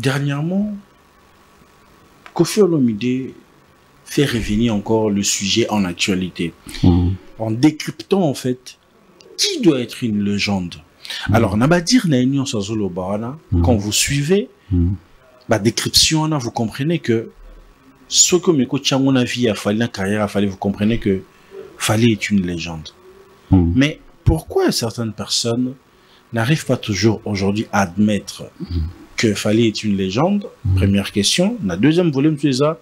dernièrement, Koffi Olomide fait revenir encore le sujet en actualité, en décryptant en fait qui doit être une légende. Alors, Nabadir Naïnion Sazolo Barana, quand vous suivez la description, vous comprenez que ce que Meko Tchangona vie a fallu, la carrière a fallu, vous comprenez que Fally est une légende. Mais pourquoi certaines personnes n'arrivent pas toujours aujourd'hui à admettre que Fally est une légende? Première question. La deuxième volume, c'est ça.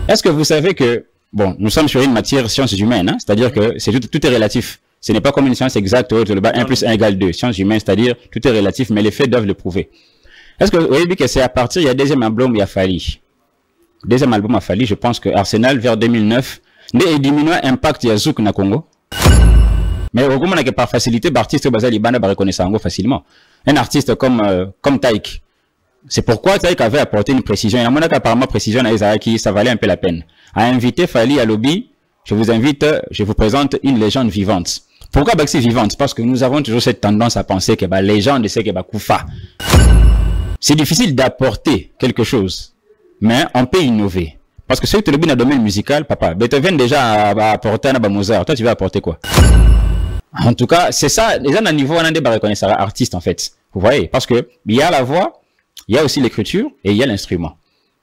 Est-ce que vous savez que, bon, nous sommes sur une matière sciences humaines, hein, c'est-à-dire que tout est relatif. Ce n'est pas comme une science exacte, le bas 1 plus 1 égale 2. Sciences humaines, c'est-à-dire tout est relatif, mais les faits doivent le prouver. Est-ce que vous voyez que c'est à partir, il y a deuxième album, il y a Fally. Deuxième album a Fally, je pense que Arsenal vers 2009, ne diminuer impact ya Zouk na Congo. Mais au moment que par facilité, l'artiste Bazali Bana va reconnaître ça facilement. Un artiste comme Taïk. C'est pourquoi Taïk avait apporté une précision. Il y a un moment qu'apparemment précision à Isaac, ça valait un peu la peine. A invité Fally à lobby, je vous présente une légende vivante. Pourquoi c'est vivante? Parce que nous avons toujours cette tendance à penser que la légende, c'est que Koufa. C'est difficile d'apporter quelque chose, mais on peut innover. Parce que si tu le dans le domaine musical, papa, Beethoven déjà a apporté un Mozart. Toi, tu vas apporter quoi? En tout cas, c'est ça. Les gens à niveau, on a des reconnaissance artiste, en fait. Vous voyez? Parce que il y a la voix, il y a aussi l'écriture et il y a l'instrument.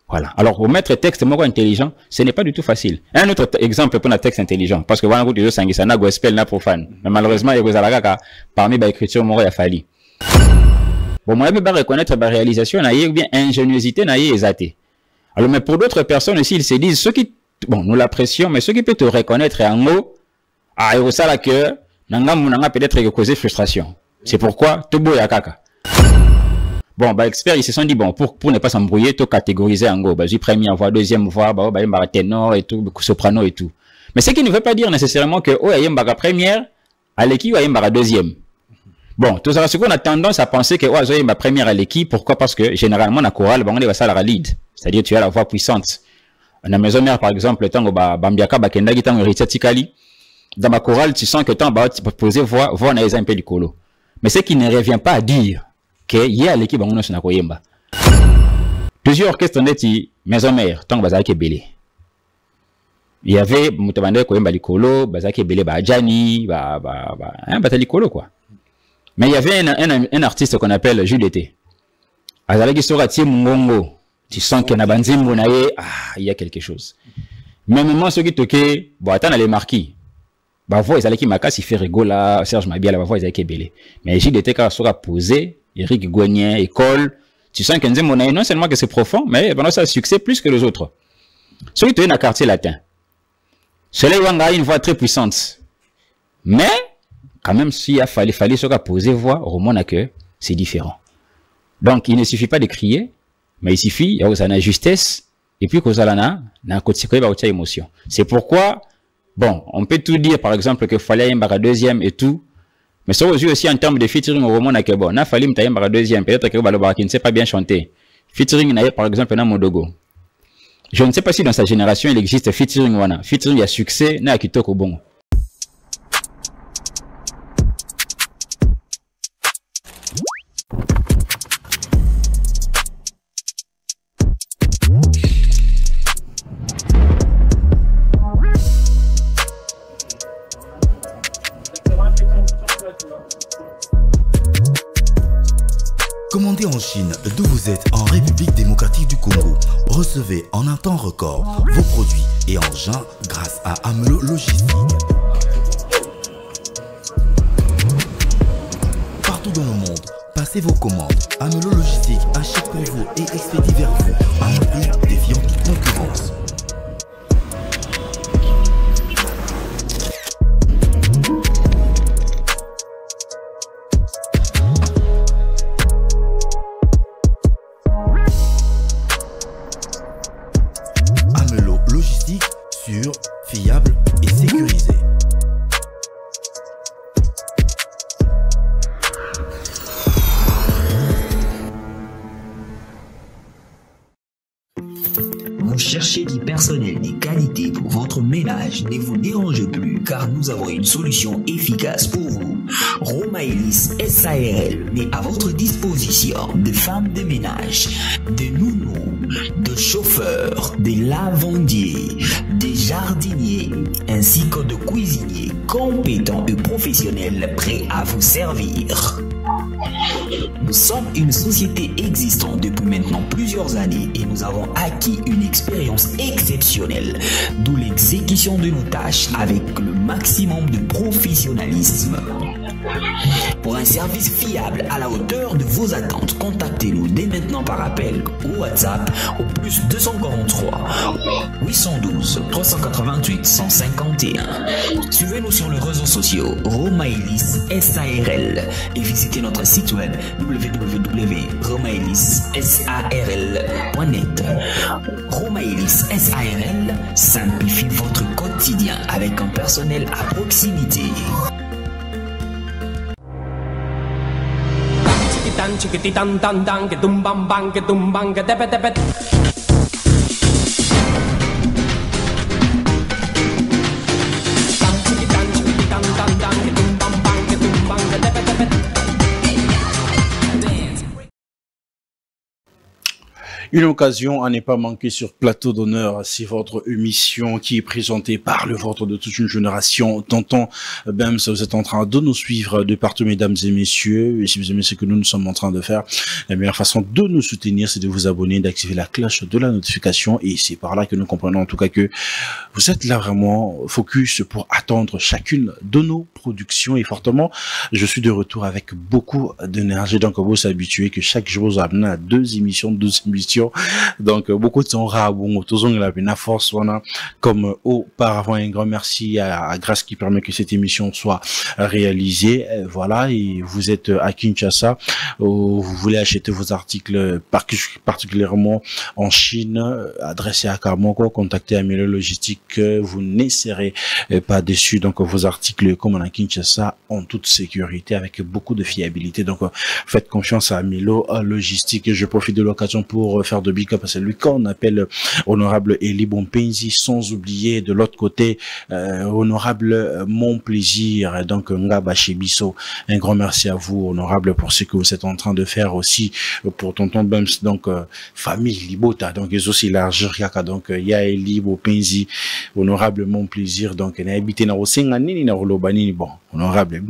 Voilà. Alors, pour mettre texte mot intelligent, ce n'est pas du tout facile. Un autre exemple pour un texte intelligent. Parce que voilà, vous dites, c'est un gospel, na profane. Mais malheureusement, il y a parmi les écritures, il y a Fally. Bon, moi, je vais reconnaître la réalisation, ou bien ingéniosité, exaté. Alors, mais pour d'autres personnes aussi, ils se disent, ceux qui, bon, nous l'apprécions, mais ceux qui peuvent te reconnaître en mot, ah, et ça, là, que, nanga peut-être causer frustration. C'est pourquoi, tout beau yakaka. Bon, bah, experts, ils se sont dit, bon, pour ne pas s'embrouiller, tout catégoriser en go, bah, j'ai première voix, deuxième voix, bah, ténor et tout, soprano et tout. Mais ce qui ne veut pas dire nécessairement que, oh, il y a une première, à l'équipe, il y a une deuxième. Bon, tout ça, ce qu'on a tendance à penser que, oh, il y a une première à l'équipe, pourquoi? Parce que, généralement, la chorale, on est à la lead. C'est-à-dire, tu as la voix puissante. Dans la maison mère, par exemple, le temps où Bambiaka, Bakenda, qui est Tikali, dans ma chorale, tu sens que tant tu peux poser voix on a un peu du colo. Mais ce qui ne revient pas à dire qu'il y a l'équipe on a Koyemba. Plusieurs orchestres ont dit maison mère, tant que belé. Il y avait Moutabande Koyemba Likolo, Bazaki Belé Bajani, Batalikolo quoi. Mais il y avait un artiste qu'on appelle Jules Été. Azalaki Sorati Mungongo. Tu sens qu'il y a il y a quelque chose. Même moi, ceux qui toquaient, bon, attends, les marquis. Bah, voix, ils allaient qui macasse, il fait rigola, Serge Mabia, la voix, ils allaient qui belé. Mais Gilles était quand sera posé, Eric Gouagnin, école. Tu sens qu'il y a non seulement que c'est profond, mais pendant ça, succès plus que les autres. Ceux qui toquaient dans le quartier latin. Cela a une voix très puissante. Mais, quand même, s'il a fallait sera posé voix, au moins, que c'est différent. Donc, il ne suffit pas de crier. Mais il suffit, il y a une justesse, et puis qu'il y a une émotion. C'est pourquoi, bon, on peut tout dire, par exemple, que Fally a deuxième et tout, mais ça aussi en termes de featuring au roman, bon, na Fally a deuxième, peut-être que Balobara ne sait pas bien chanter. Featuring, par exemple, na Modogo. Je ne sais pas si dans sa génération, il existe featuring, wana. Featuring, il y a succès, na Kitoko bon. Commandez en Chine, d'où vous êtes en République démocratique du Congo. Recevez en un temps record vos produits et engins grâce à Amelo Logistique. Partout dans le monde, passez vos commandes. Amelo Logistique achète pour vous et expédie vers vous à un prix défiant toute concurrence. Sûr, fiable et sécurisé. Vous cherchez du personnel de qualité pour votre ménage? Ne vous dérangez plus car nous avons une solution efficace pour vous. Romaelis SARL met à votre disposition des femmes de ménage, des nounous, des chauffeurs, des lavandiers, des jardiniers, ainsi que de cuisiniers compétents et professionnels prêts à vous servir. Nous sommes une société existante depuis maintenant plusieurs années et nous avons acquis une expérience exceptionnelle, d'où l'exécution de nos tâches avec le maximum de professionnalisme. Pour un service fiable à la hauteur de vos attentes, contactez-nous dès maintenant par appel ou WhatsApp au plus 243 812 388 151. Suivez-nous sur les réseaux sociaux Romaelis SARL et visitez notre site web www.romaelissarl.net. Romaelis SARL simplifie votre quotidien avec un personnel à proximité. Chiquititan tan tan que tumban ban que tepe tepe. Une occasion à ne pas manquer sur Plateau d'honneur, c'est votre émission qui est présentée par le vôtre de toute une génération. Tonton Bems, vous êtes en train de nous suivre de partout, mesdames et messieurs. Et si vous aimez ce que nous sommes en train de faire, la meilleure façon de nous soutenir, c'est de vous abonner, d'activer la cloche de la notification. Et c'est par là que nous comprenons en tout cas que vous êtes là vraiment focus pour attendre chacune de nos productions. Et fortement, je suis de retour avec beaucoup d'énergie. Donc, vous vous habituez que chaque jour, vous amène à deux émissions. Donc, beaucoup de son rabon, tous ont la force, comme auparavant. Un grand merci à Grâce qui permet que cette émission soit réalisée. Voilà, et vous êtes à Kinshasa, vous voulez acheter vos articles particulièrement en Chine, adressez à Kamoko, contactez Amélo Logistique, vous ne serez pas déçus. Donc, vos articles, comme à Kinshasa, en toute sécurité, avec beaucoup de fiabilité. Donc, faites confiance à Amélo Logistique. Je profite de l'occasion pour faire de big up à celui qu'on appelle honorable Eli Bompenzi, sans oublier de l'autre côté honorable Mon Plaisir, donc Ngaba Chebiso. Un grand merci à vous, honorable, pour ce que vous êtes en train de faire aussi pour tonton Bems, donc famille Libota, donc ils aussi largeur donc ya Eli Bompenzi, honorable Mon Plaisir, donc n'a habité na Osengani na Rolobani, bon honorable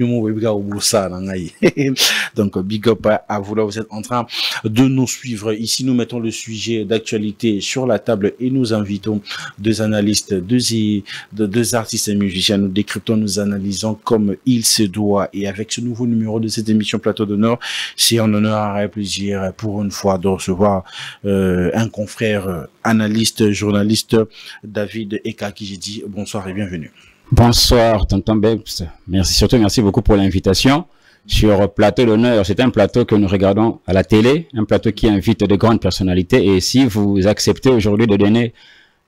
donc big up à vous, là vous êtes en train de nous suivre. Ici nous mettons le sujet d'actualité sur la table et nous invitons deux analystes, deux artistes et musiciens. Nous décryptons, nous analysons comme il se doit. Et avec ce nouveau numéro de cette émission Plateau d'honneur, c'est un honneur et un plaisir pour une fois de recevoir un confrère analyste, journaliste, David Eka, qui j'ai dit bonsoir et bienvenue. Bonsoir, tonton Bems. Merci beaucoup pour l'invitation. Sur Plateau d'honneur, c'est un plateau que nous regardons à la télé, un plateau qui invite de grandes personnalités. Et si vous acceptez aujourd'hui de donner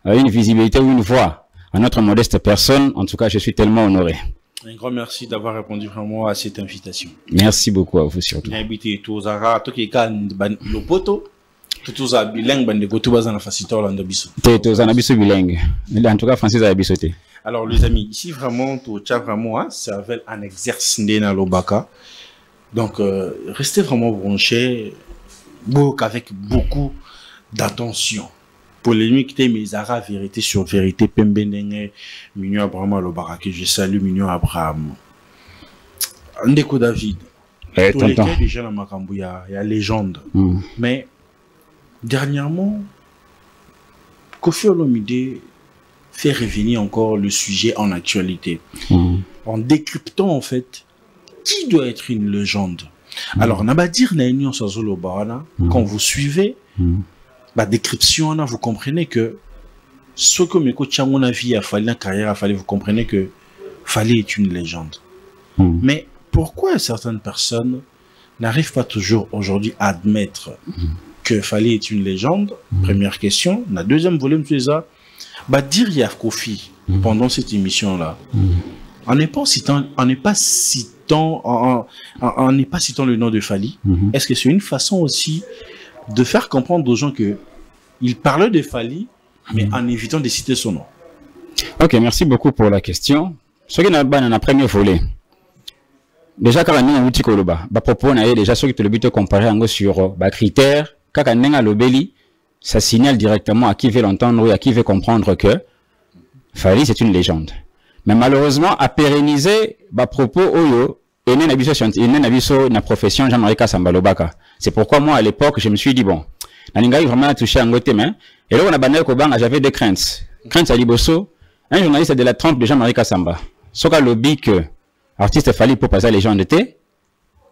une visibilité ou une voix à notre modeste personne, en tout cas, je suis tellement honoré. Un grand merci d'avoir répondu vraiment à cette invitation. Merci beaucoup à vous surtout. Alors les amis, ici vraiment, ça va un exercice dans l'Obaka. Donc restez vraiment branchés avec beaucoup d'attention. Polémique, mes ara vérité sur vérité, Pembenenge, Mignon Abraham l'Obaka, que je salue Mignon Abraham. Ndeko David. Tous les cas déjà dans Makambu, il y a légende. Mais dernièrement, Kofi Olomide fait revenir encore le sujet en actualité, en décryptant en fait qui doit être une légende. Alors, on va dire quand vous suivez la décryption, vous comprenez que ce que Meko Tchangona vie a fallu la carrière a fallu, vous comprenez que Fali est une légende. Mais pourquoi certaines personnes n'arrivent pas toujours aujourd'hui à admettre que Fali est une légende? Première question. La deuxième volume, c'est ça. Bah, dire Yaf Kofi pendant cette émission-là, on n'est pas citant le nom de Fali. Est-ce que c'est une façon aussi de faire comprendre aux gens que il parlait de Fali, mais en évitant de citer son nom. Ok, merci beaucoup pour la question. Ce qui n'a pas dans la première volet. Déjà, quand on a dit que le propos, on a déjà ce que le but de comparer sur les critères. Quand on a l'obéli, ça signale directement à qui veut l'entendre ou à qui veut comprendre que Fally, c'est une légende. Mais malheureusement, à pérenniser, propos, oyo, et na profession Jean-Marie Kasamba Lobaka. C'est pourquoi moi, à l'époque, je me suis dit, bon, Nalingaï vraiment touché un côté, mais, et là, on a banné Kobanga, j'avais des craintes. Craintes à Liboso, un journaliste de la trempe de Jean-Marie Kasamba. Soka lobby que, artiste Fally pour passer légende était,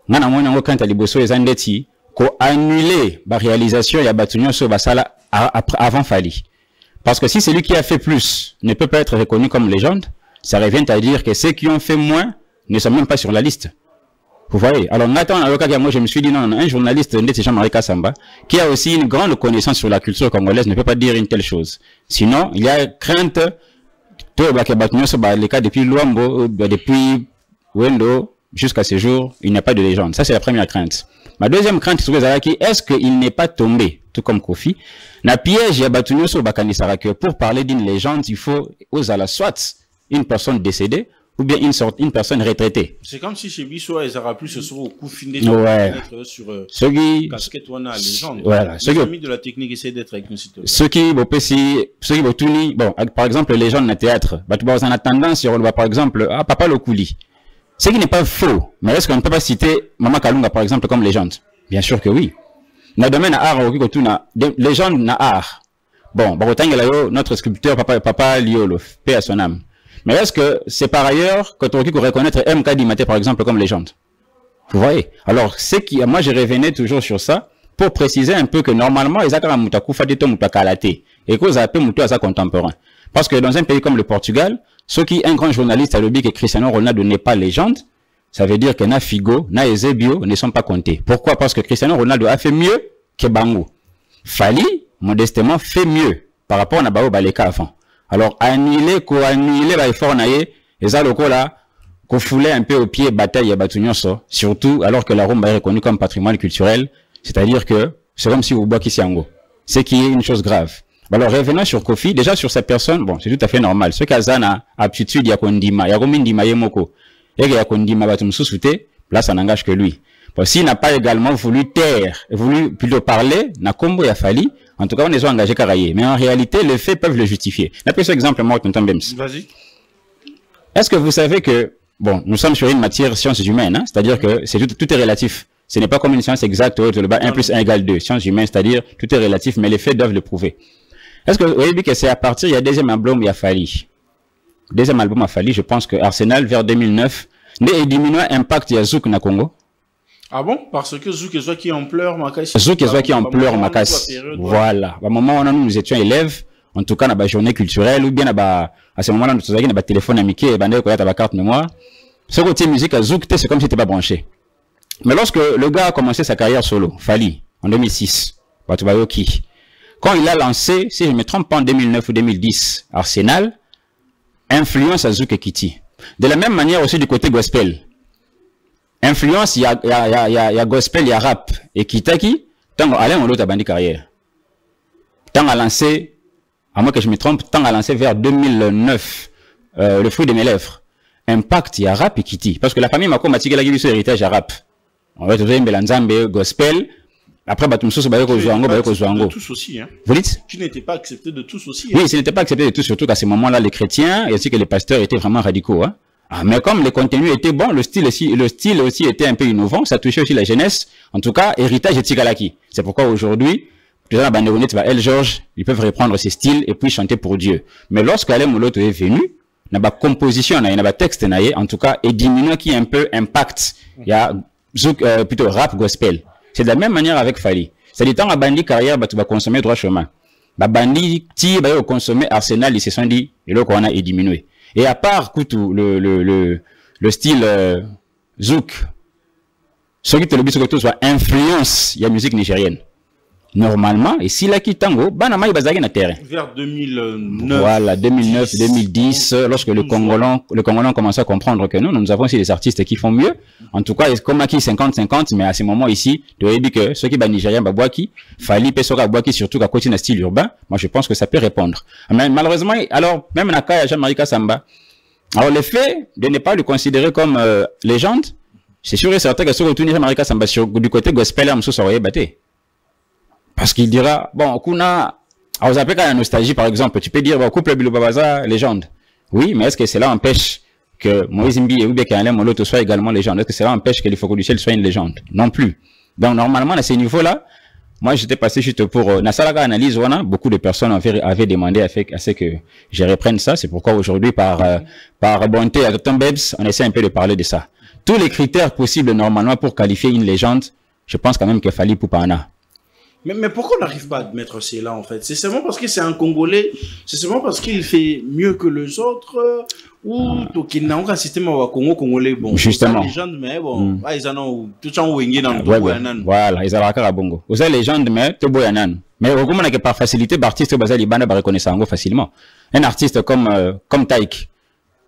nana mwana ngo crainte à Liboso et Zandeti, ko annuler la réalisation et la bâtonnière sur Basala avant Fally. Parce que si celui qui a fait plus ne peut pas être reconnu comme légende, ça revient à dire que ceux qui ont fait moins ne sont même pas sur la liste. Vous voyez? Alors, Nathan, moi, je me suis dit, non, un journaliste, Jean-Marie Kasamba, qui a aussi une grande connaissance sur la culture congolaise, ne peut pas dire une telle chose. Sinon, il y a crainte, les cas depuis Luambo, depuis Wendo, jusqu'à ce jour, il n'y a pas de légende. Ça, c'est la première crainte. Ma deuxième crainte, c'est est-ce qu'il n'est pas tombé, tout comme Kofi, na piège, il y a Batunyo sur Bakanisara, que pour parler d'une légende, il faut, soit une personne décédée, ou bien une personne retraitée. C'est comme si chez Bissou, ils auraient pu se sur au coup fini sur casquette ou la légende. Voilà. Les amis de la technique essaient d'être avec nous. Ceux qui bon, par exemple, les légendes de théâtre, on a tendance sur par exemple, Papa Lokuli. Ce qui n'est pas faux, mais est-ce qu'on ne peut pas citer Mama Kalunga, par exemple, comme légende? Bien sûr que oui. Dans le domaine art, légende na art. Bon, notre sculpteur, Papa Liolo, paix à son âme. Mais est-ce que c'est par ailleurs que tu aurais pu reconnaître MK Dimaté, par exemple, comme légende? Vous voyez? Alors, moi, je revenais toujours sur ça pour préciser un peu que normalement, ils ont et qu'ils appellent à sa contemporain. Parce que dans un pays comme le Portugal, ceux qui, un grand journaliste a le dit que Cristiano Ronaldo n'est pas légende, ça veut dire que na Figo, na Ezebio ne sont pas comptés. Pourquoi? Parce que Cristiano Ronaldo a fait mieux que Bango. Fally, modestement, fait mieux par rapport à Nabao Baleka avant. Alors, annuler, l'effort naïe, et ça, le coup là, qu'on foulait un peu au pied, bataille et batunyonso, surtout alors que la Rumba est reconnue comme patrimoine culturel, c'est-à-dire que c'est comme si vous boiez Kisiango. Ce qui est une chose grave. Alors, revenant sur Kofi, déjà sur sa personne, bon, c'est tout à fait normal. Ce qu'Azana a aptitude, il y a Kondima, il y a Romindima Yemoko, et il y a Kondima Batumsousouté, là, ça n'engage que lui. Bon, s'il n'a pas également voulu taire, voulu plutôt parler, n'a combo a Fally, en tout cas, on est engagé Karaye. Mais en réalité, les faits peuvent le justifier. N'appelez ce exemple, moi, Tonton Bems. Vas-y. Est-ce que vous savez que, bon, nous sommes sur une matière sciences humaines, hein, c'est-à-dire que tout est relatif. Ce n'est pas comme une science exacte, 1 plus 1 égale 2. Sciences humaines, c'est-à-dire tout est relatif, mais les faits doivent le prouver. Est-ce que vous voyez que c'est à partir, il y a deuxième album, il y a Fally. Deuxième album à Fally, je pense que Arsenal, vers 2009, ne diminué impact, il y a Zouk na Congo. Ah bon? Parce que Zouk est qui en pleure, Makas. Zouk est qui en pleure, Makas. Voilà. Au moment où nous étions élèves, en tout cas, dans la journée culturelle, ou bien à ce moment-là, nous avons un téléphone amiqué, et on a la carte mémoire. Ce côté musique à Zouk, c'est comme si c'était pas branché. Mais lorsque le gars a commencé sa carrière solo, Fally, en 2006, quand il a lancé, si je ne me trompe pas, en 2009 ou 2010, Arsenal, influence à Zouk et Kitty. De la même manière aussi du côté gospel. Influence, il y a gospel, il y a rap. Et Kitaki, tant Alain on l'autre a bandi carrière. Tant à lancer, à moins que je me trompe, tant à lancer vers 2009, le fruit de mes lèvres. Impact, il y a rap et Kitty. Parce que la famille m'a combattu la gueule sur l'héritage à rap. On va trouver un Belanzambe, gospel. Après, Batumso, de tous aussi, hein. Vous dites? Tu n'étais pas accepté de tous aussi. Hein. Oui, ce n'était pas accepté de tous, surtout qu'à ce moment-là, les chrétiens, et aussi que les pasteurs étaient vraiment radicaux, hein. Ah, mais comme les contenus étaient bons, le style aussi était un peu innovant, ça touchait aussi la jeunesse. En tout cas, héritage de Tigalaki. C'est pourquoi aujourd'hui, les gens abandonnés, El George, ils peuvent reprendre ces styles et puis chanter pour Dieu. Mais lorsque Alain Moloto est venu, il y a une composition, il y a un texte, en tout cas, et diminuant qui un peu impact. Il y a plutôt rap gospel. C'est de la même manière avec Fally. C'est-à-dire, tant à bandi carrière, tu vas consommer droit chemin. Bandi, tu vas consommer Arsenal, ils se sont dit, et là, qu'on a diminué. Et à part le style Zouk, ce qui te le dit que tout soit influence, il y a musique nigérienne. normalement, et s'il a quitté Tango, Banama il bazagi na terrain. Vers 2009. Voilà, 2009, 2010, lorsque le Congolais commence à comprendre que nous avons aussi des artistes qui font mieux. En tout cas, comme acquis 50-50, mais à ce moment ici, tu as dit que ceux qui sont Nigériens, Babouaki, Fali, Pessoka, Babouaki, surtout à côté d'un style urbain, moi je pense que ça peut répondre. Mais malheureusement, alors, même Nakaya, Jean-Marie Samba, alors le fait de ne pas le considérer comme légende, c'est sûr et certain que si on retourne Jean-Marie Samba du côté gospel, on se serait battu. Parce qu'il dira, bon, Kuna, vous appelez quand la nostalgie, par exemple, tu peux dire, bon, couple Bilobabaza, légende. Oui, mais est-ce que cela empêche que Moïse Mbi et Oubé Kanalem Moloto soient également légende? Est-ce que cela empêche que l'Ifoko du ciel soit une légende? Non plus. Donc, normalement, à ce niveau-là, moi, j'étais passé juste pour, Nasalaga analyse, beaucoup de personnes avaient demandé à ce que je reprenne ça. C'est pourquoi aujourd'hui, par bonté à Dr. Bebs, on essaie un peu de parler de ça. Tous les critères possibles, normalement, pour qualifier une légende, je pense quand même qu'il fallait Poupana. Mais pourquoi on n'arrive pas à admettre cela en fait? C'est seulement parce que c'est un Congolais? C'est seulement parce qu'il fait mieux que les autres? Ou qu'il n'a aucun système au Congo congolais? Bon, justement. Les gens, mais bon, ils en ont tout le temps ouégué dans le Boyanan. Voilà, ils ont la bongo. Vous avez les gens, mais tout Boyanan. Mais au moment que par facilité, l'artiste Baza Libana va reconnaître ça facilement. Un artiste comme Taïk.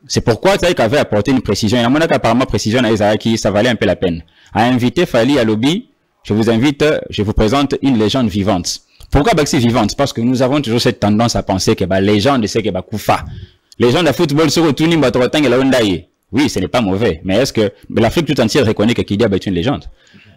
C'est pourquoi Taïk avait apporté une précision. Il y a un moment qu'apparemment précision à Isaraki, ça valait un peu la peine. A invité Fali à lobby. Je vous invite, je vous présente une légende vivante. Pourquoi c'est vivante? Parce que nous avons toujours cette tendance à penser que légende c'est que Koufa. Légende de football sur retourne oui, ce n'est pas mauvais, mais est-ce que l'Afrique tout entière reconnaît que Kidia est une légende?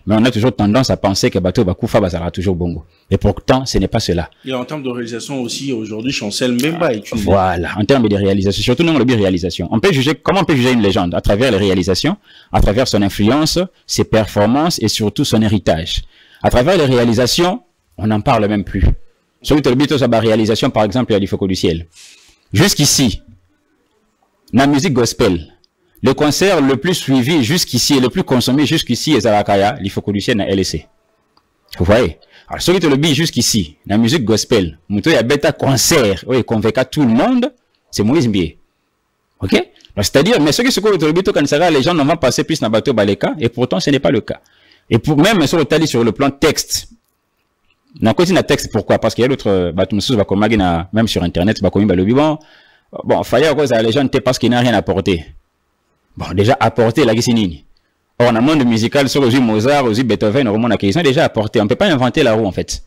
Mais on a toujours tendance à penser que Bato Bakoufa sera toujours bongo. Et pourtant, ce n'est pas cela. Et en termes de réalisation aussi, aujourd'hui, Chancel Mbemba est une... Voilà, en termes de réalisation, surtout dans le but réalisation. On peut juger, comment on peut juger une légende? À travers les réalisations, à travers son influence, ses performances et surtout son héritage. À travers les réalisations, on n'en parle même plus. Sur le but de sa réalisation, par exemple, il y a l'Ifoko du ciel. Jusqu'ici, la musique gospel, le concert le plus suivi jusqu'ici et le plus consommé jusqu'ici est Zarakaya, l'Ifoko du ciel na LC. Vous voyez? Alors, celui qui te le dit jusqu'ici, la musique gospel, Mouto ya bêta concert, oui, convainca tout le monde, c'est Moïse Mbié. Ok? C'est-à-dire, mais ceux qui se trouvent au Bito Kansara, les gens n'en vont passer plus dans Bateau Baleka, et pourtant ce n'est pas le cas. Et pour même sur le tali sur le plan texte, dans le côté de texte, pourquoi? Parce qu'il y a d'autres Bateau même sur internet, bon, fallait cause à la légende, parce qu'il n'a rien apporté. Bon, déjà apporté la Gissinini. Or, dans le monde musical, sur les Mozart, aux Beethoven, au monde ils ont déjà apporté. On ne peut pas inventer la roue, en fait.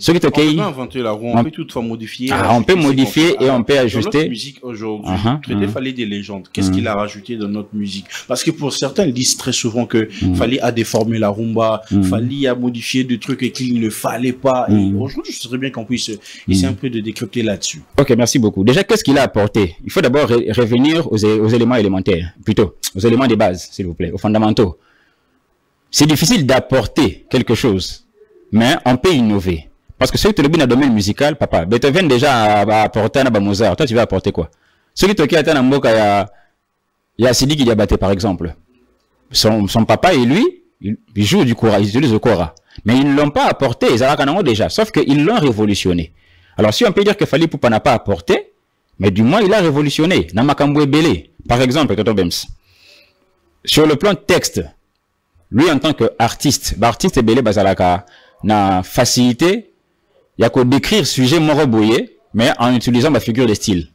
On peut pas inventer la roue, on peut toutefois modifier. On peut modifier et on peut ajuster. Dans notre musique aujourd'hui, il fallait des légendes. Qu'est-ce qu'il a rajouté dans notre musique? Parce que pour certains, ils disent très souvent que fallait à déformer la rumba, fallait à modifier des trucs et qu'il ne fallait pas. Et aujourd'hui, je serais bien qu'on puisse essayer un peu de décrypter là-dessus. Ok, merci beaucoup. Déjà, qu'est-ce qu'il a apporté? Il faut d'abord revenir aux éléments élémentaires, plutôt, aux éléments de base, s'il vous plaît, aux fondamentaux. C'est difficile d'apporter quelque chose, mais on peut innover. Parce que celui qui te le dit dans le domaine musical, papa, Beethoven déjà a apporté un Mozart. Toi, tu vas apporter quoi? Celui qui a Mboka, il y a Sidi qui Diabaté, par exemple. Son papa et lui, ils jouent du Kora, ils utilisent le Kora. Mais ils ne l'ont pas apporté, ils ont déjà. Sauf qu'ils l'ont révolutionné. Alors, si on peut dire que Fali Poupa n'a pas apporté, mais du moins, il a révolutionné. Namakamboué Belé, par exemple, Toto Bems. Sur le plan texte, lui, en tant qu'artiste, artiste Belé Bazalaka, n'a facilité. Il y a qu'à décrire sujet morobouillé, mais en utilisant ma figure de style.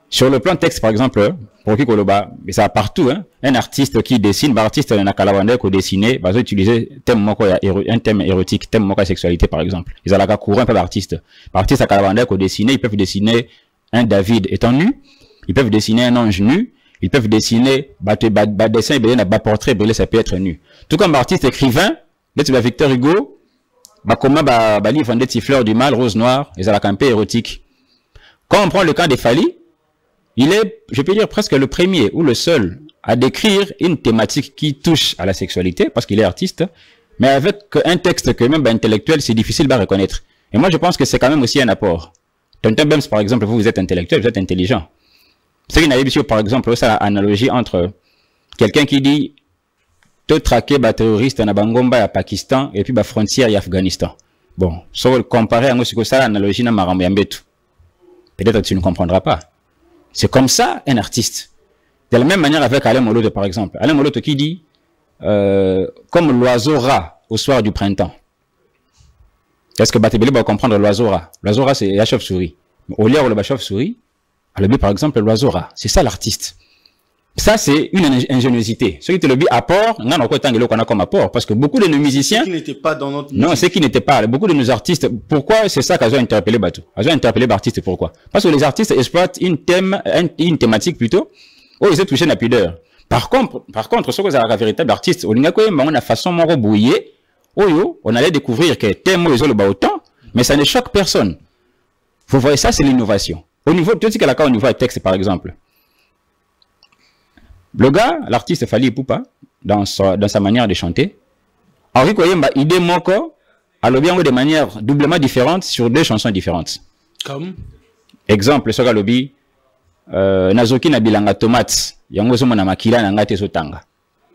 Sur le plan texte, par exemple, pour qui Koloba, mais ça partout, hein, un artiste qui dessine, artiste n'a qu'à la qui dessiner, va utiliser un thème érotique, thème moka sexualité, par exemple. Ils ont la courir un peu d'artistes. Artistes à Kalawanda qui dessiner, ils peuvent dessiner un David étant nu, ils peuvent dessiner un ange nu, ils peuvent dessiner, dessin, portrait, ça peut être nu. Tout comme artiste écrivain, Victor Hugo, comment livre des fleurs du mal, rose noire, et ça la campé érotique. Quand on prend le cas de Fali, il est, je peux dire, presque le premier ou le seul à décrire une thématique qui touche à la sexualité, parce qu'il est artiste, mais avec un texte que même intellectuel, c'est difficile de reconnaître. Et moi, je pense que c'est quand même aussi un apport. Tonton Bems, par exemple, vous êtes intellectuel, vous êtes intelligent. Ce qui n'a pas, par exemple, ça l'analogie entre quelqu'un qui dit te traquer terroriste na Bangomba à Pakistan et puis frontière et Afghanistan. Bon, sauf comparer à ce que ça l'analogie na Marambiambetu. Peut-être que tu ne comprendras pas. C'est comme ça un artiste. De la même manière avec Alain Moloto par exemple. Alain Moloto qui dit comme l'oiseau rat au soir du printemps. Est-ce que Batebele va comprendre l'oiseau rat? L'oiseau rat, c'est la chauve-souris. Au lieu de la chauve-souris, par exemple, l'oiseau rat. C'est ça l'artiste. Ça, c'est une ingéniosité. Ce qui te le dit apport, on a comme apport. Parce que beaucoup de nos musiciens. Ceux qui n'étaient pas dans notre musique. Non, ceux qui n'étaient pas. Beaucoup de nos artistes. Pourquoi c'est ça qu'ils ont interpellé Batou? Ils ont interpellé l'artiste, pourquoi? Parce que les artistes exploitent une thématique plutôt. Oh, ils ont touché la pudeur. Par contre, ce que c'est un véritable artiste, on a façon de rebouiller. Oh, on allait découvrir que thème ils ont le bas autant, mais ça ne choque personne. Vous voyez, ça, c'est l'innovation. Au niveau, tu sais qu'à la au niveau du texte, par exemple. Le gars, l'artiste Fally Ipupa, dans sa manière de chanter, Henri Koyemba, idée moko, alors bien de manière doublement différente sur deux chansons différentes. Comme? Exemple, ce galobi, Nazoki Nabilanga tomate, yango zomo na makila na ngate zotanga.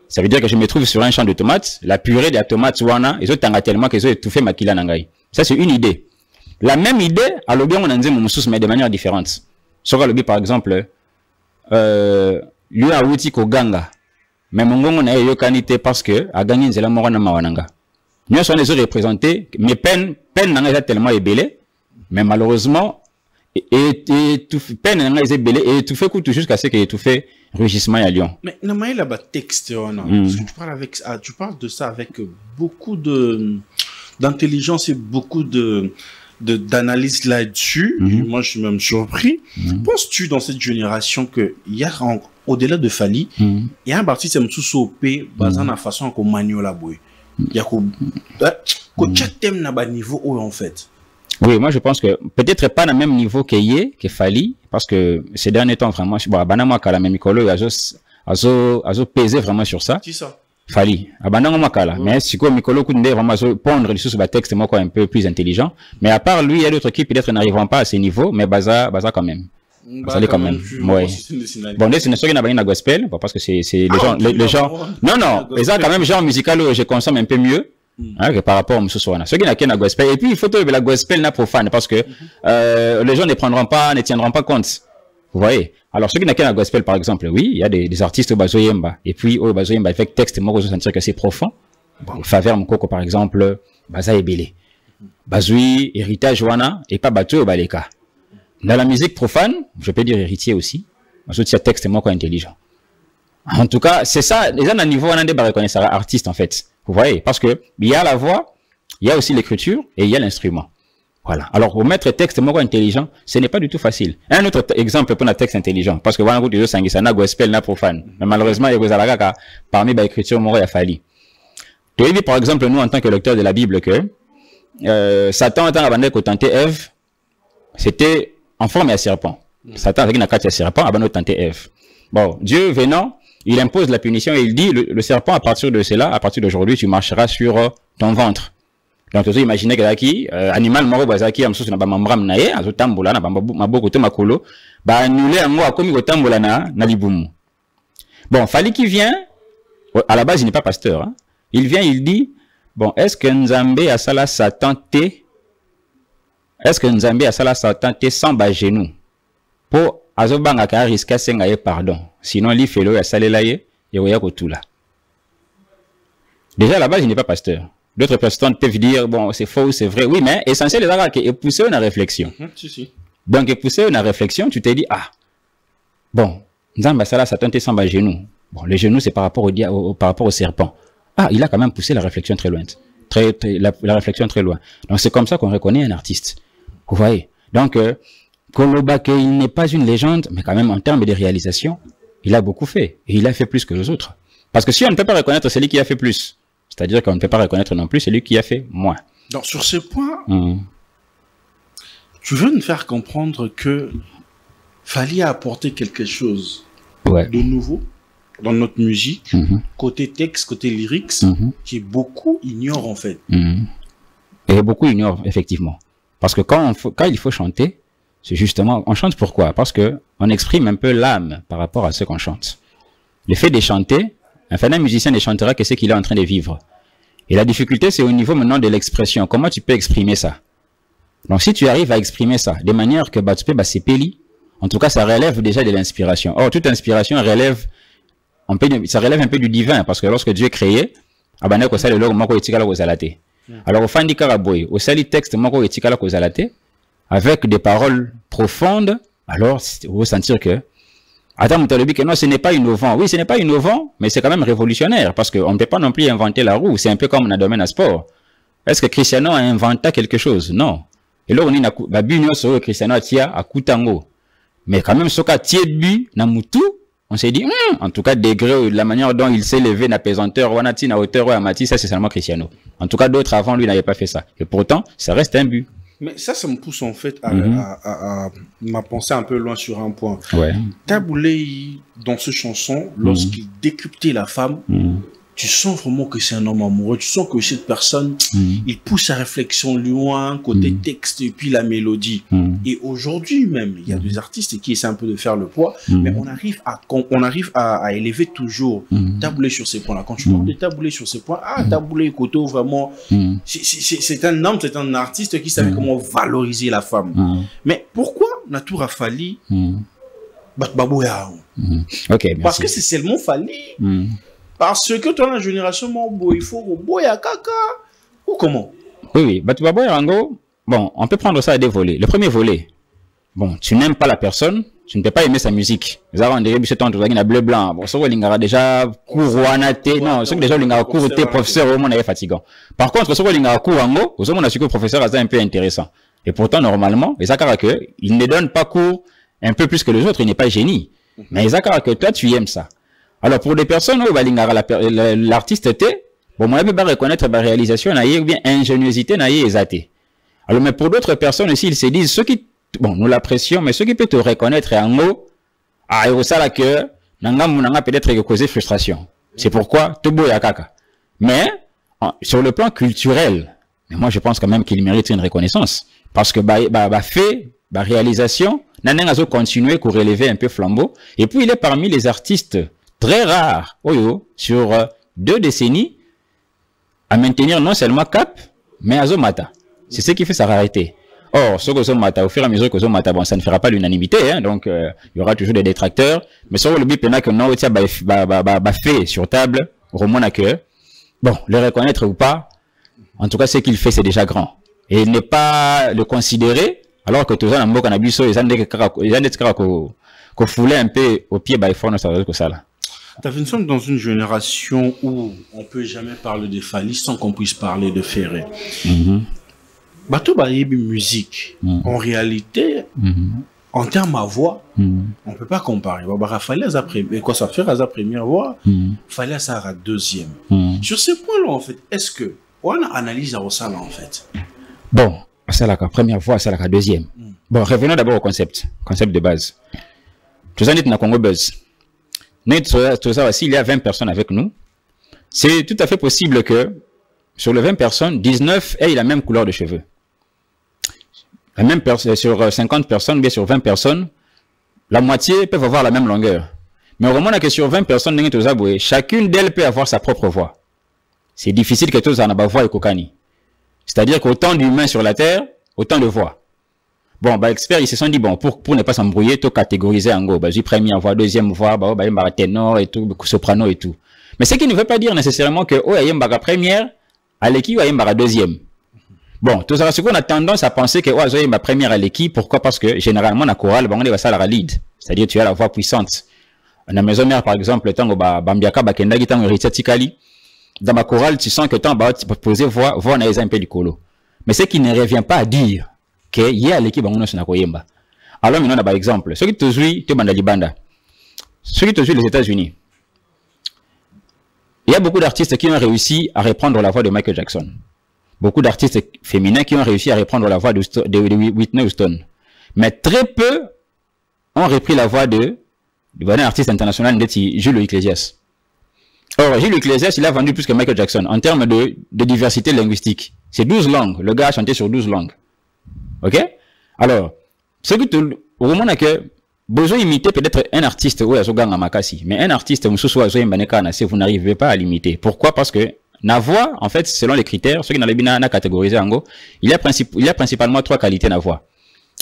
Ça veut dire que je me trouve sur un champ de tomates, la purée de tomates wana, ils ont tellement qu'ils ont étouffé makila na ngai. Ça, c'est une idée. La même idée, alors bien on a dit mais de manière différente. Ce galobi, par exemple, lui a outi ko ganga. Mais mon gongo na yo kanité parce que a gagné nzela moko na mawananga. Nous sommes les représentés, mais peine n'a tellement ébélé, mais malheureusement peine n'a ébélé et tout fait coûte jusqu'à ce qu'il ait tout fait rugissement à Lyon. Mais namaï là bas texte tu parles de ça avec beaucoup d'intelligence et beaucoup d'analyse là-dessus. Moi je suis même surpris. Penses-tu dans cette génération que il y a au-delà de Fally, il y a un parti qui est sous-sopé basé la façon qu'on manie la bouée. Il y a chaque thème n'a pas de niveau haut en fait. Oui, moi je pense que peut-être pas dans le même niveau que Fally, parce que ces derniers temps vraiment, Abanama Kala, même Mikolo, azo pesé vraiment sur ça. Qui ça? Fally. Abanama Kala. Mais si quoi Mikolo Kounde vraiment pondre les sous texte moi quoi un peu plus intelligent. Mais à part lui, il y a d'autres qui peut-être n'arriveront pas à ces niveaux, mais baza quand même. Ça l'est quand même. Ouais. Bon, c'est une histoire qui n'a pas une gospel, parce que c'est les gens. Non, mais ça quand même genre musical je consomme un peu mieux. Que par rapport au Moussouana. Ceux qui n'ont qu'un gospel. Et puis, il faut que la gospel n'a profane parce que les gens ne tiendront pas compte. Vous voyez? Alors, ceux qui n'ont qu'un gospel, par exemple, oui, il y a des artistes au Bazoyemba. Et puis, au Bazoyemba, avec texte, moi, je sentir que c'est profond. Bon, Faveur Mkoko, par exemple, Baza et Belé. Bazoui, héritage Wana, et pas Batou au Baleka. Dans la musique profane, je peux dire héritier aussi. Parce que texte, moi, quoi, intelligent. En tout cas, c'est ça. Les gens à niveau, on a des reconnaissance artiste, en fait. Vous voyez, parce que il y a la voix, il y a aussi l'écriture et il y a l'instrument. Voilà. Alors, pour mettre texte moko intelligent, ce n'est pas du tout facile. Un autre exemple pour un texte intelligent, parce que voilà, vous dites ça n'a gospel n'a profane. Mais malheureusement, il y a des gens parmi les écritures moko il a fallu. Tu as dit par exemple nous en tant que lecteurs de la Bible que Satan avant de tenter Ève, c'était en forme de serpent. Satan avec une carte de serpent avant de tenter Ève. Bon, Dieu venant, il impose la punition et il dit, le serpent, à partir de cela, à partir d'aujourd'hui, tu marcheras sur ton ventre. Donc, tu imaginez que là, animal moro bazaki, am sous na ba mambram na ye, azo tambola na ba maboko to makolo, ba annulé en moi comme ko tambola na libumu. Bon, Fally qui vient, à la base, il n'est pas pasteur, hein. Il vient, il dit, bon, est-ce que Nzambe a sala Satan té? Est-ce que Nzambe a sala Satan té sans bas genou? Pour azobanga ka risque senga ye pardon. Sinon, li felo ya salela ye, ya kotula. Déjà, à la base, il n'est pas pasteur. D'autres personnes peuvent dire, bon, c'est faux, c'est vrai. Oui, mais essentiel, c'est que pousser une réflexion. Donc, pousser une réflexion, tu t'es dit, ah, bon, Nzamba Sala Satan te samba genou. Bon, le genou, c'est par rapport au serpent. Ah, il a quand même poussé la réflexion très loin. La réflexion très loin. Donc, c'est comme ça qu'on reconnaît un artiste. Vous voyez? Donc, Kolobake, il n'est pas une légende, mais quand même, en termes de réalisation, il a beaucoup fait. Et il a fait plus que les autres. Parce que si on ne peut pas reconnaître celui qui a fait plus, c'est-à-dire qu'on ne peut pas reconnaître non plus celui qui a fait moins. Donc, sur ce point, tu veux nous faire comprendre que Fally a apporté quelque chose de nouveau dans notre musique, côté texte, côté lyrics, qui beaucoup ignorent en fait. Et beaucoup ignorent, effectivement. Parce que quand il faut chanter, c'est justement, on chante pourquoi? Parce que on exprime un peu l'âme par rapport à ce qu'on chante. Le fait de chanter, un musicien ne chantera que ce qu'il est en train de vivre. Et la difficulté, c'est au niveau maintenant de l'expression. Comment tu peux exprimer ça? Donc, si tu arrives à exprimer ça de manière que tu peux s'épéli, en tout cas, ça relève déjà de l'inspiration. Or, toute inspiration relève un peu du divin, parce que lorsque Dieu créait, ça relève un peu Alors, au Fandi Karaboy, au sali texte, moko etikala kozalate, avec des paroles profondes, alors, vous sentir que, attends, que non, ce n'est pas innovant. Oui, ce n'est pas innovant, mais c'est quand même révolutionnaire, parce qu'on ne peut pas non plus inventer la roue. C'est un peu comme dans le domaine à sport. Est-ce que Cristiano a inventé quelque chose? Non. Et là, on dit, que Cristiano a tia à Kutango. Mais quand même, ce cas Tiebu, Namutu, on s'est dit, en tout cas, degré, la manière dont il s'est levé, na pesanteur, wanati, na hauteur, amati, ça, c'est seulement Cristiano. En tout cas, d'autres avant lui n'avaient pas fait ça. Et pourtant, ça reste un but. Mais ça me pousse en fait à m'a pensé un peu loin sur un point. Ouais. Taboulé, dans ce chanson, lorsqu'il décryptait la femme, tu sens vraiment que c'est un homme amoureux. Tu sens que cette personne, il pousse sa réflexion loin, côté texte et puis la mélodie. Et aujourd'hui même, il y a des artistes qui essaient un peu de faire le poids, mais on arrive à élever toujours Taboulé sur ces points-là. Quand tu parles de Taboulé sur ces points, Taboulé Koto, vraiment, c'est un homme, c'est un artiste qui savait comment valoriser la femme. Mais pourquoi Natou Rafali Baboya? Parce que c'est seulement Fali. Parce que dans la génération, il faut boya kaka. Ou comment? Oui, Batubaboya Rango, bon, on peut prendre ça à des volets. Le premier volet, bon, tu n'aimes pas la personne, tu ne peux pas aimer sa musique. Vous avez rendu ce temps, tu as bleu blanc. Bon, ça, il y a déjà courouanaté. Non, c'est que déjà, il y a cours de professeur, au moins, il est fatigant. Par contre, ce qu'il y a cours en haut, au moins, on a su que le professeur a un peu intéressant. Et pourtant, normalement, les akara que, il ne donne pas cours un peu plus que les autres, il n'est pas génie. Mais les akara que toi, tu aimes ça. Alors, pour des personnes où l'artiste était, bon, moi, je vais reconnaître la réalisation, ou bien ingéniosité, alors, mais pour d'autres personnes aussi, ils se disent, ceux qui, bon, nous l'apprécions, mais ceux qui peuvent te reconnaître en haut, et ça, là, que, nanga peut-être causé frustration. C'est pourquoi, tout beau kaka. Mais, sur le plan culturel, mais moi, je pense quand même qu'il mérite une reconnaissance. Parce que, réalisation, n'a continué pour relever un peu flambeau. Et puis, il est parmi les artistes très rares, sur 2 décennies, à maintenir non seulement cap, mais à Zomata. C'est ce qui fait sa rareté. Or, ce que Zomata, au fur et à mesure que Zomata, bon, ça ne fera pas l'unanimité, hein, donc il y aura toujours des détracteurs. Mais sur le but, que non, fait sur table, au moins que, bon, le reconnaître ou pas, en tout cas, ce qu'il fait, c'est déjà grand. Et ne pas le considérer, alors que tout ça, dans le cannabis, ils ont qu'on foulait un peu au pied, il faut que ça là. Nous sommes dans une génération où on ne peut jamais parler de Fali sans qu'on puisse parler de Ferré. Bateau Bayebi musique, en réalité, en termes à voix, on ne peut pas comparer. Fali a sa première voix, Fali a sa deuxième. Sur ce point-là, en fait, est-ce que on analyse à ça là, en fait? Bon, c'est la première voix, c'est la deuxième. Bon, revenons d'abord au concept de base. Tout ça, nous Congo Buzz. S'il y a 20 personnes avec nous, c'est tout à fait possible que sur les 20 personnes, 19 aient la même couleur de cheveux. La même sur 50 personnes, bien sur 20 personnes, la moitié peuvent avoir la même longueur. Mais au moment que sur 20 personnes, chacune d'elles peut avoir sa propre voix. C'est difficile que tous en aient voix et kokani. C'est-à-dire qu'autant d'humains sur la Terre, autant de voix. Bon, experts, ils se sont dit, bon, pour ne pas s'embrouiller, tout catégoriser en go. Première voix, deuxième voix, ténor et tout, soprano et tout. Mais ce qui ne veut pas dire nécessairement que, il y a une première, à l'équipe, il y a une deuxième. Bon, tout ça, ce qu'on a tendance à penser que, il y a une première à l'équipe. Pourquoi? Parce que, généralement, la chorale, on est ça la lead. C'est-à-dire, tu as la voix puissante. Dans la maison mère, par exemple, tant Bambiaka, Bakendagi, tant Tikali. Dans ma chorale, tu sens que tant tu peux poser voix, on a un peu du colo. Mais ce qui ne revient pas à dire, qu'il y a l'équipe en Koyemba. Alors maintenant, par exemple, ceux qui te jouent, tu es Libanda. Ceux qui te jouent les États-Unis. Il y a beaucoup d'artistes qui ont réussi à reprendre la voix de Michael Jackson. Beaucoup d'artistes féminins qui ont réussi à reprendre la voix de Whitney Houston. Mais très peu ont repris la voix d'un artiste international, Julio Iglesias. Or, Julio Iglesias, il a vendu plus que Michael Jackson en termes de diversité linguistique. C'est 12 langues. Le gars a chanté sur 12 langues. Ok? Alors, ce que au moment que besoin d'imiter peut-être un artiste ou Makasi, mais un artiste vous n'arrivez pas à l'imiter. Pourquoi? Parce que la voix, en fait, selon les critères, ceux qui n'ont pas catégorisé en go, il y a principalement 3 qualités la voix.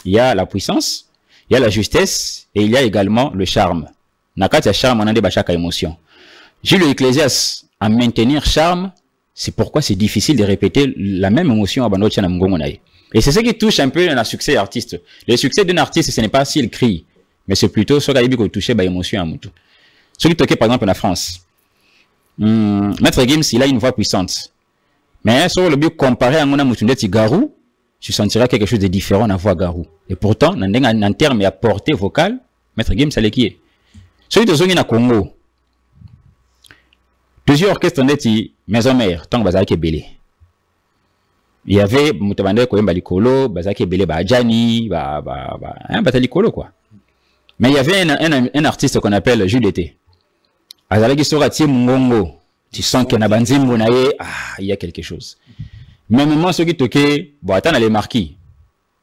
Il y a la puissance, il y a la justesse et il y a également le charme. Nakati charme, on a des chaque émotion. Julio Iglesias, à maintenir charme, c'est pourquoi c'est difficile de répéter la même émotion à Bando Tchana Mgongo Naye. Et c'est ce qui touche un peu un succès artiste. Le succès d'un artiste, ce n'est pas s'il crie, mais c'est plutôt ce qu'il a touché par émotion à Moutou. Celui qui toquait par exemple en France, Maître Gims, il a une voix puissante. Mais sur le but comparé à Mona Moutundeti Garou, tu sentiras quelque chose de différent dans la voix Garou. Et pourtant, en termes à portée vocale, Maître Gims, ça l'est qui est. Celui de Zongi na Congo, plusieurs orchestres neti maison mère, tant que Bazaki Belé. Il y avait Moutabande Koyemba Likolo, Bazaki Belé, Bajani, Batalikolo quoi. Mais il y avait un artiste qu'on appelle Jules Été. Azalaki Sorati Mungongo. Tu sens qu'il y a Banzimbo Naye, il y a quelque chose. Mais même ceux qui toquaient, bon, attends, les marquis.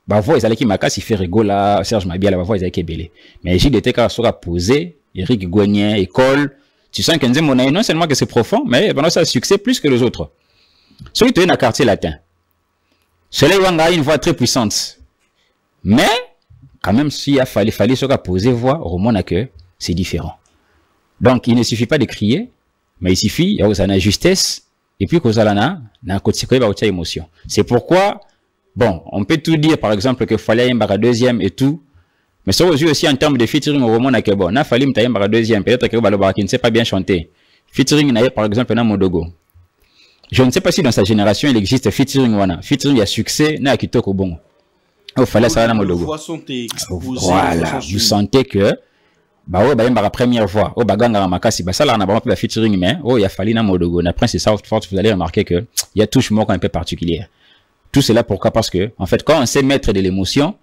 Bah, voix, ils allaient qui Makas, il fait rigola, Serge Mabia, la voix, ils allaient qui Belé. Mais Jules Été, quand sera posé, Eric Gouagnen, école, tu sens qu'il y a non seulement que c'est profond, mais pendant ça, a succès plus que les autres. Ceux qui toquaient dans le quartier latin. Celui-là, il a une voix très puissante. Mais, quand même, s'il a fallu sera posé voix, au moins, que c'est différent. Donc, il ne suffit pas de crier, mais il suffit, il y a une justesse, et puis qu'il y a une émotion. C'est pourquoi, bon, on peut tout dire, par exemple, qu'il fallait un deuxième et tout, mais ça aussi en termes de featuring au roman, bon, il fallait un deuxième, peut-être que Balobara ne sait pas bien chanter. Featuring, par exemple, dans Modogo. Je ne sais pas si dans sa génération, il existe featuring, featuring, il y a succès, n'a Kitoko bon. Il fallait ça dans Modogo. Voilà, vous sentez que, bah ouais, bah la première voix au baganga makasi bah ça là on a vraiment pas featuring mais oh il a fallu na Modogo na Prince South Fort vous allez remarquer que il y a touche mot un peu particulière. Tout cela pourquoi? Parce que en fait quand on sait mettre de l'émotion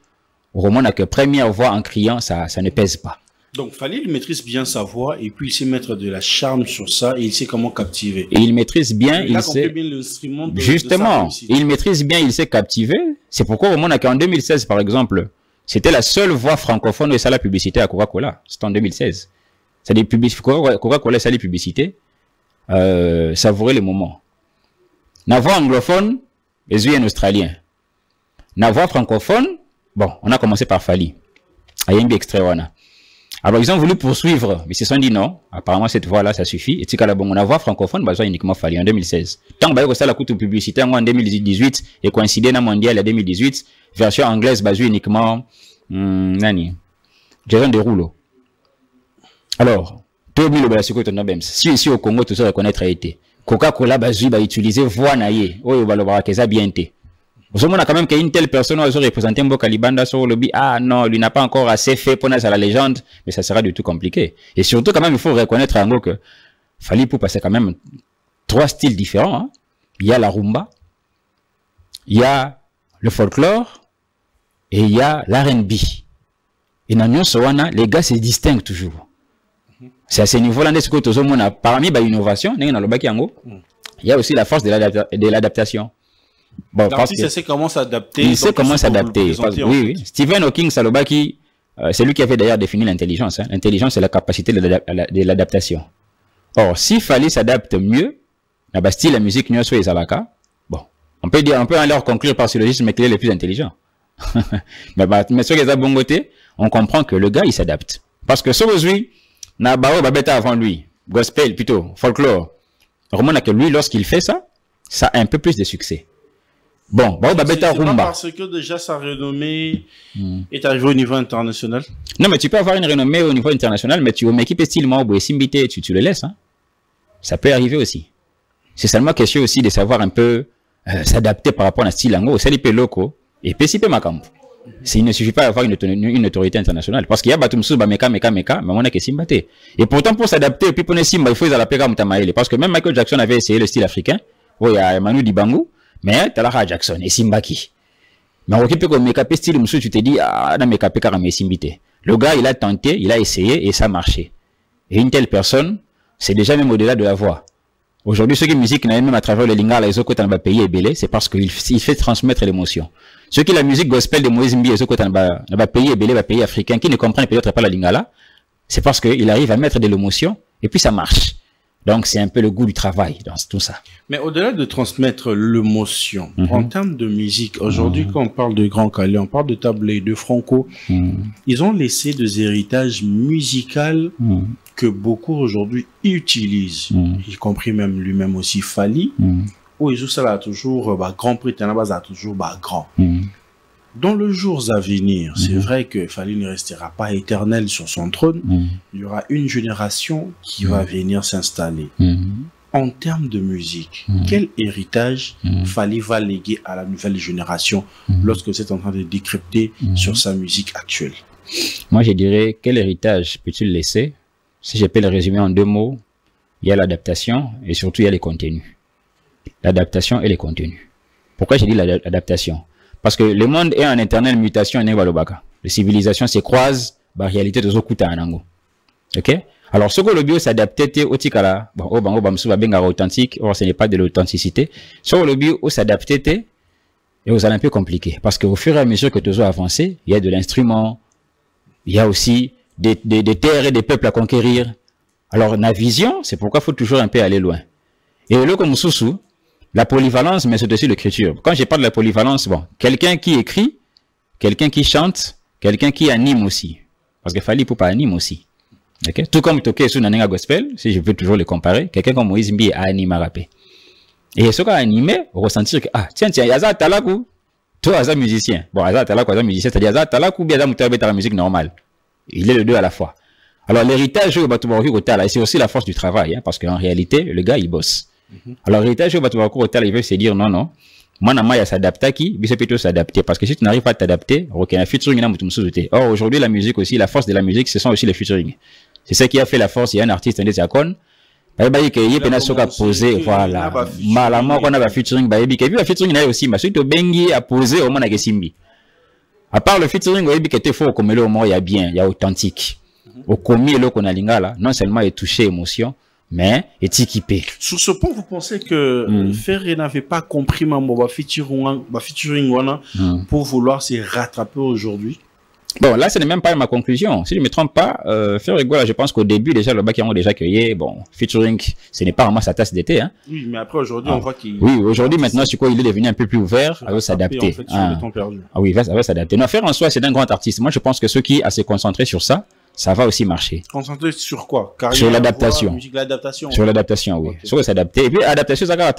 au roman n'a que première voix en criant ça ne pèse pas. Donc Fally il maîtrise bien sa voix et puis il sait mettre de la charme sur ça et il sait comment captiver. Et il maîtrise bien, il sait bien l'instrument de justement, il maîtrise bien, il sait captiver. C'est pourquoi au roman n'a qu'en 2016 par exemple. C'était la seule voix francophone de ça la publicité à Coca-Cola. C'était en 2016. Ça dit Coca-Cola, ça les publicités. Savourer les moments. La voix anglophone, les yeux en australien. La voix francophone, bon, on a commencé par Fally. Ayembi extrait wana. Alors ils ont voulu poursuivre, mais ils se sont dit non. Apparemment cette voix-là, ça suffit. Et tu la bon, la voix francophone, bah, uniquement Fally en 2016. Tant que ça la coûte publicité en 2018 et coïncidé dans mondial en 2018. Version anglaise basée uniquement nani Jason Derulo. Alors Tobi le si ici au Congo tout ça reconnaître a été Coca-Cola basé va utiliser voix naie oyo balobara keza bien été. Vous savez quand même qu'une telle personne a représenté Mboka Libanda sur le lobby non lui n'a pas encore assez fait pour naître à la légende mais ça sera du tout compliqué et surtout quand même il faut reconnaître en gros que Fally pour passer quand même 3 styles différents hein. Il y a la rumba, il y a le folklore et il y a l'R&B. Et dans Nyon Sowana, les gars se distinguent toujours. C'est à ce niveau-là, parmi les innovations, il y a aussi la force de l'adaptation. Bon, l'artiste sait comment s'adapter. Il sait comment s'adapter. Oui. Stephen Hawking Salobaki, c'est lui qui avait d'ailleurs défini l'intelligence. Hein. L'intelligence, c'est la capacité de l'adaptation. Or, s'il fallait s'adapter mieux, la Bastille, la musique, Nyon Sowana et Zalaka, bon, on peut alors conclure par ce logisme, mais qu'il est le plus intelligent. mais sur les abongotés, on comprend que le gars il s'adapte. Parce que aujourd'hui, Nabao Babeta avant lui, gospel plutôt, folklore, remarque que lui, lorsqu'il fait ça, ça a un peu plus de succès. Bon, Bao Babeta Rumba. Parce que déjà sa renommée est arrivée au niveau international. Non, mais tu peux avoir une renommée au niveau international, mais tu as une équipe style Mabo et Simbité, tu le laisses. Hein. Ça peut arriver aussi. C'est seulement question aussi de savoir un peu s'adapter par rapport à un style ango, c'est les locaux. Et PCP Makambu. Il ne suffit pas d'avoir une autorité internationale. Parce qu'il y a Batumsu, Meka, mais on a que Simbate. Et pourtant, pour s'adapter, et puis pour Simba, il faut la Pega Mutamaele. Parce que même Michael Jackson avait essayé le style africain. Oui, il y a Manu Dibangu, mais Talara Jackson et Simbaki. Mais on peut comme Meka style Moussou, tu te dis, na Meka Peka mais Simbite. Le gars, il a tenté, il a essayé et ça a marché. Et une telle personne, c'est déjà même au-delà de la voix. Aujourd'hui, ceux qui musique n'avaient même à travers le lingala, les autres dans le pays est belé, c'est parce qu'il fait transmettre l'émotion. Ceux qui la musique gospel de Moïse Mbi, les autres dans le pays est belé, le pays africain, qui ne comprennent peut-être pas la lingala, c'est parce qu'il arrive à mettre de l'émotion et puis ça marche. Donc, c'est un peu le goût du travail dans tout ça. Mais au-delà de transmettre l'émotion, en termes de musique, aujourd'hui, quand on parle de Grand Calais, on parle de Tablé, de Franco, ils ont laissé des héritages musicaux que beaucoup aujourd'hui utilisent, y compris même lui-même aussi Fally. Oui, ça a toujours grand prix, a toujours grand. Dans les jours à venir, c'est vrai que Fally ne restera pas éternel sur son trône. Il y aura une génération qui va venir s'installer. En termes de musique, quel héritage Fally va léguer à la nouvelle génération lorsque vous êtes en train de décrypter sur sa musique actuelle? Moi, je dirais, quel héritage peux-tu le laisser? Si je peux le résumer en 2 mots, il y a l'adaptation et surtout il y a les contenus. L'adaptation et les contenus. Pourquoi j'ai dit l'adaptation? Parce que le monde est en éternelle mutation. Les civilisations se croisent, la réalité de Zokuta Anango. Ok? Alors, ce que le bio s'adapter au tikala, bon, au bango bamsou va bien authentique, or ce n'est pas de l'authenticité. Ce que le bio s'adapter et aux un peu compliqué. Parce qu'au fur et à mesure que tu as avancé, il y a de l'instrument, il y a aussi des terres et des peuples à conquérir. Alors, la vision, c'est pourquoi il faut toujours un peu aller loin. Et le comme sous la polyvalence, mais c'est aussi l'écriture. Quand je parle de la polyvalence, bon, quelqu'un qui écrit, quelqu'un qui chante, quelqu'un qui anime aussi. Parce que Fally Ipupa anime aussi. Okay? Tout comme Toké sous Nanenga Gospel, si je peux toujours les comparer, quelqu'un comme Moïse Mbi a animé à rapper. Et ce qu'on a animé, on ressentir que, ah, tiens, Yaza Talakou, toi, Yaza musicien. Bon, Yaza Talakou, Yaza musicien, c'est-à-dire Yaza Talakou, Yaza Moutabe, la musique normale. Il est les deux à la fois. Alors, l'héritage, c'est aussi la force du travail, hein, parce qu'en réalité, le gars, il bosse. Alors, l'héritage, il veut se dire, non, non, moi, il s'adapte qui, il peut s'adapter. Parce que si tu n'arrives pas à t'adapter, ok, un featuring, or, aujourd'hui, la musique aussi, la force de la musique, ce sont aussi les featuring. C'est ça qui a fait la force. Il y a un artiste, un Diakon, il a posé, voilà, malamment, on a featuring, et puis la featuring, il a aussi, mais surtout, Bengi a posé au monde Simbi. À part le featuring, il y a fort comme le mot, il y a bien, il y a authentique. Au commis, le qu'on a lingala, non seulement est touché émotion, mais est équipé. Sur ce point, vous pensez que Ferré n'avait pas compris ma featuring pour vouloir se rattraper aujourd'hui? Bon, là, ce n'est même pas ma conclusion. Si je ne me trompe pas, Ferré, je pense qu'au début, déjà, le bac, ils ont déjà cueilli. Bon, featuring, ce n'est pas vraiment sa tasse d'été, hein. Oui, mais après, aujourd'hui, on voit qu'il... Oui, aujourd'hui, maintenant, c'est quoi, il est devenu un peu plus ouvert, à s'adapter. En fait, sur le temps perdu. Ah oui, il va s'adapter. Non, Ferré, en soi, c'est un grand artiste. Moi, je pense que ceux qui à se concentrer sur ça, ça va aussi marcher. Concentrer sur quoi? Carrière, sur l'adaptation. Sur l'adaptation, oui. Okay. Sur s'adapter. Et puis, adaptation, ça va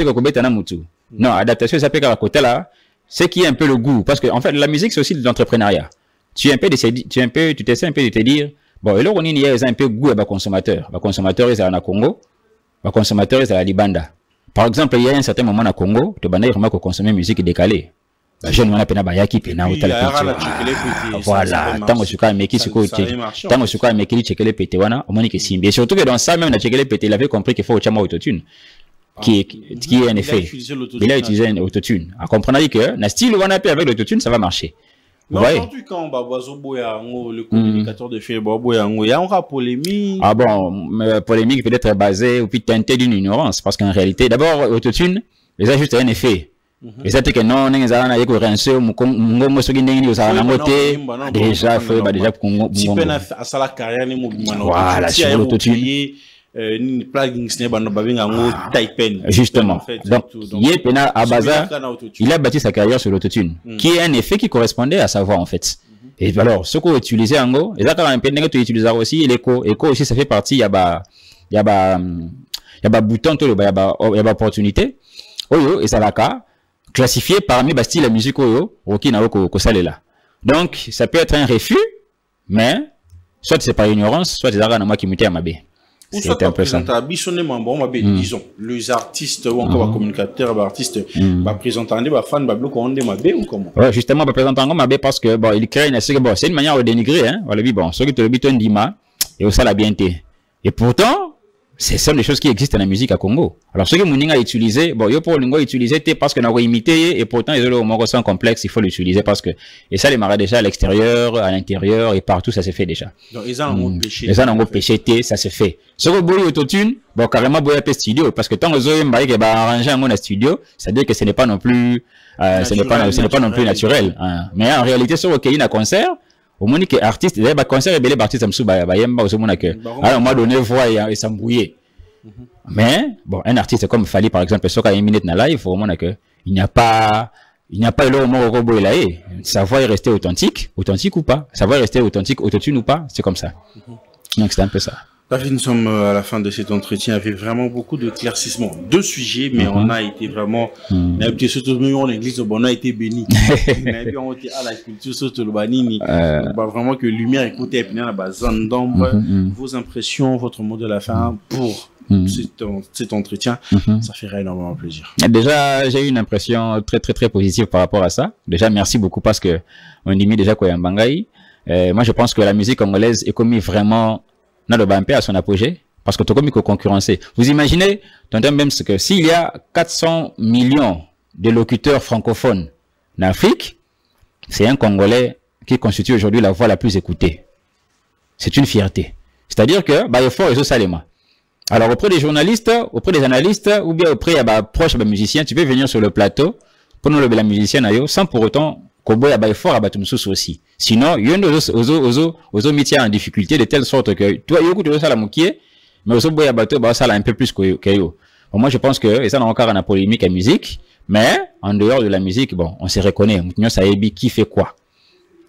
non, adaptation, ça peut être à côté là. C'est qui est un peu le goût. Parce que, en fait, la musique, c'est aussi de l'entrepreneuriat. Tu t'essaies un peu de te dire, bon, et là, on y a un peu goût à consommateur. Les consommateurs, ils sont à Congo. Les consommateurs, ils sont à Libanda. Par exemple, il y a un certain moment à Congo, tu vas vraiment consommer musique décalée. Je ne sais pas si tu voilà, tant que tu as meki et surtout que dans ça même il avait compris qu'il faut au autotune qui est en effet il a utilisé un autotune à comprendre que na style on a avec l'autotune ça va marcher. Aujourd'hui, quand le communicateur de fait il y a une polémique. Ah bon, polémique peut être basée ou puis teintée d'une ignorance parce qu'en réalité d'abord l'autotune les a juste un effet. Et ça, c'est que non, les gens qui ont rincé, déjà, à la carrière, voilà, sur l'autotune. Justement. Donc, Yepena Abaza, il a bâti sa carrière sur l'autotune, qui est un effet qui correspondait à sa voix, en fait. Et alors, ce qu'on utilisait en gros, et ça, quand on peut utiliser aussi l'écho. Écho aussi, ça fait partie, il y a bouton, il y a opportunité. Et ça va classifié parmi Bastille la musique qui n'a pas là. Donc, ça peut être un refus, mais soit c'est par ignorance, soit c'est moi qui m'étais à ma baie. C'est un peu ça. Disons, les artistes ou encore les communicateurs, les artistes, présentent des fans, des ou comment? Ouais, justement, présentant ma baie parce que bon, il crée une c'est une manière de dénigrer, hein. Voilà, bon, ce qui te le dit, Ndima, et au ça la bienté. Et pourtant, c'est ça des choses qui existent dans la musique à Congo. Alors, ce que Mouninga a utilisé, bon, yo pour Lingo utilisé, parce qu'on a imité, et pourtant, ils ont le sans complexe, il faut l'utiliser parce que, et ça, les maras déjà à l'extérieur, à l'intérieur, et partout, ça se fait déjà. Donc, ils ont péché. Ils ont péché, ça se fait. Ce que vous autotune, bon, carrément, vous avez studio, parce que tant que vous avez arrangé un mot studio, c'est-à-dire que ce n'est pas non plus, ce n'est pas non plus naturel, hein. Mais en réalité, sur le un concert, au moins que artiste il y a concert et bel artiste amsou yemba au moins que à un moment donné voix et s'embrouiller mais bon un artiste comme Fally par exemple ce qu'a une minute na live au moins que il n'y a pas le mot robot là sa voix est restée authentique ou pas sa voix est restée authentique autotune ou pas c'est comme ça donc c'est un peu ça. David, nous sommes à la fin de cet entretien avec vraiment beaucoup de clairsissements. Deux sujets, mais on a été vraiment, on a été surtout en l'église, on a été béni. On a été à la culture, surtout le banini. Vraiment que lumière écoutez, et puis vos impressions, votre mot de la fin pour cet entretien, ça ferait énormément plaisir. Déjà, j'ai eu une impression très positive par rapport à ça. Déjà, merci beaucoup parce que on dit déjà quoi Bangaï. Moi, je pense que la musique congolaise est commis vraiment dans le Bampé à son apogée parce que tout comme il faut concurrencer. Vous imaginez, même que s'il y a 400 millions de locuteurs francophones en Afrique, c'est un Congolais qui constitue aujourd'hui la voix la plus écoutée. C'est une fierté. C'est-à-dire que bah, il faut réseau Salema. Alors auprès des journalistes, auprès des analystes, ou bien auprès des proches des musiciens, tu peux venir sur le plateau pour nous le la musicienne sans pour autant Kobo ya ba fort abatumsusu aussi. Sinon, il y a aux métiers en difficulté de telle sorte que toi il y a ça la moquer, mais aux boya bateau ba ça un peu plus que yo. Bon, moi je pense que et ça n'a encore une polémique à musique, mais en dehors de la musique, bon, on se reconnaît, nous ça qui fait quoi.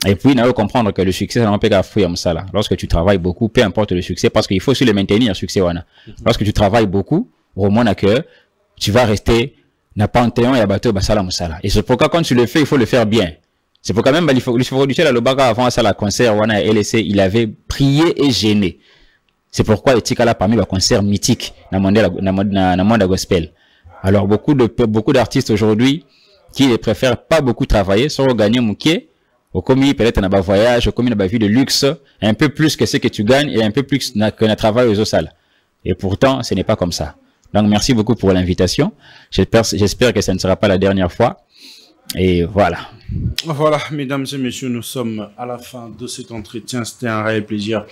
Et puis, il faut comprendre que le succès, ça n'a pas qu'à fouiller comme ça là. Lorsque tu travailles beaucoup, peu importe le succès, parce qu'il faut aussi le maintenir, le succès, wana. Lorsque tu travailles beaucoup, au moins, que tu vas rester, n'a pas panthéon et à bateau, basala moussala. Et c'est pourquoi quand tu le fais, il faut le faire bien. C'est pourquoi même, il faut réduire la lobaga avant ça, la concert, wana, LSC, il avait prié et gêné. C'est pourquoi il tika là parmi les concerts mythiques, dans le monde gospel. Alors, beaucoup d'artistes aujourd'hui, qui ne préfèrent pas beaucoup travailler, sont gagnés moukier, au commis peut-être dans un voyage, au commis dans une vie de luxe, un peu plus que ce que tu gagnes et un peu plus que un travail aux salles. Et pourtant, ce n'est pas comme ça. Donc, merci beaucoup pour l'invitation. J'espère que ça ne sera pas la dernière fois. Et voilà. Voilà, mesdames et messieurs, nous sommes à la fin de cet entretien. C'était un réel plaisir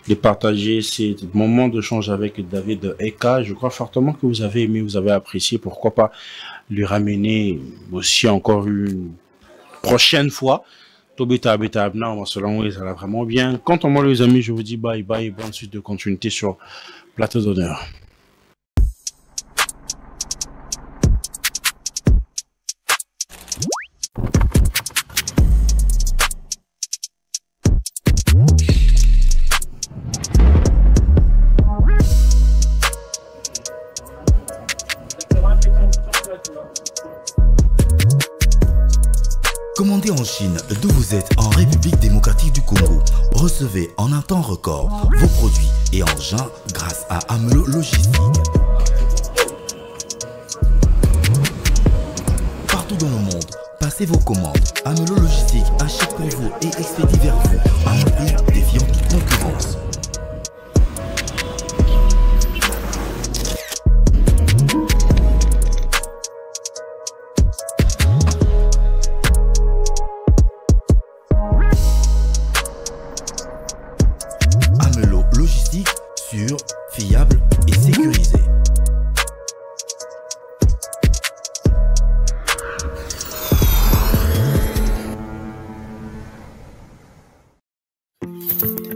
de partager ces moments d'échange avec David Eka. Je crois fortement que vous avez aimé, vous avez apprécié. Pourquoi pas lui ramener aussi encore une prochaine fois. Ça va vraiment bien. Quant à moi, les amis, je vous dis bye bye et bonne suite de continuité sur Plateau d'honneur. Commandez en Chine, d'où vous êtes en République démocratique du Congo. Recevez en un temps record vos produits et engins grâce à Amelo Logistique. Partout dans le monde, passez vos commandes. Amelo Logistique achète pour vous et expédie vers vous à un prix défiant toute concurrence. Sûr, fiable et sécurisé.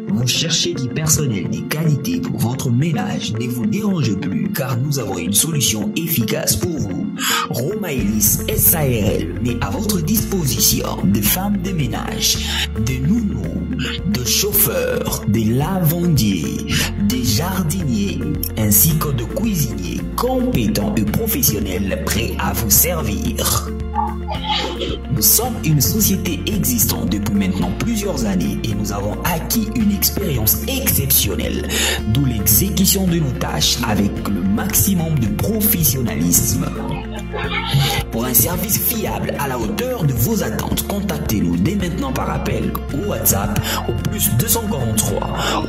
Vous cherchez du personnel de qualité pour votre ménage, ne vous dérangez plus car nous avons une solution efficace pour vous. Romaelis SARL met à votre disposition des femmes de ménage, des nounous, des chauffeurs, des lavandiers, des jardiniers, ainsi que de cuisiniers compétents et professionnels prêts à vous servir. Nous sommes une société existante depuis maintenant plusieurs années et nous avons acquis une expérience exceptionnelle, d'où l'exécution de nos tâches avec le maximum de professionnalisme. Pour un service fiable à la hauteur de vos attentes, contactez-nous dès maintenant par appel ou WhatsApp au plus 243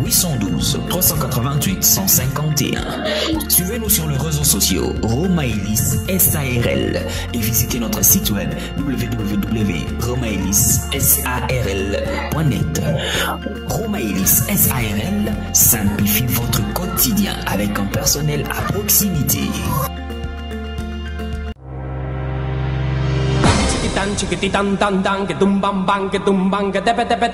812 388 151. Suivez-nous sur les réseaux sociaux Romaelis SARL et visitez notre site web www.romaelissarl.net. Romaelis SARL simplifie votre quotidien avec un personnel à proximité. Chiquititan, chiquititan, tan, tan, que tumban, ban, que tumban, que tepe, tepe.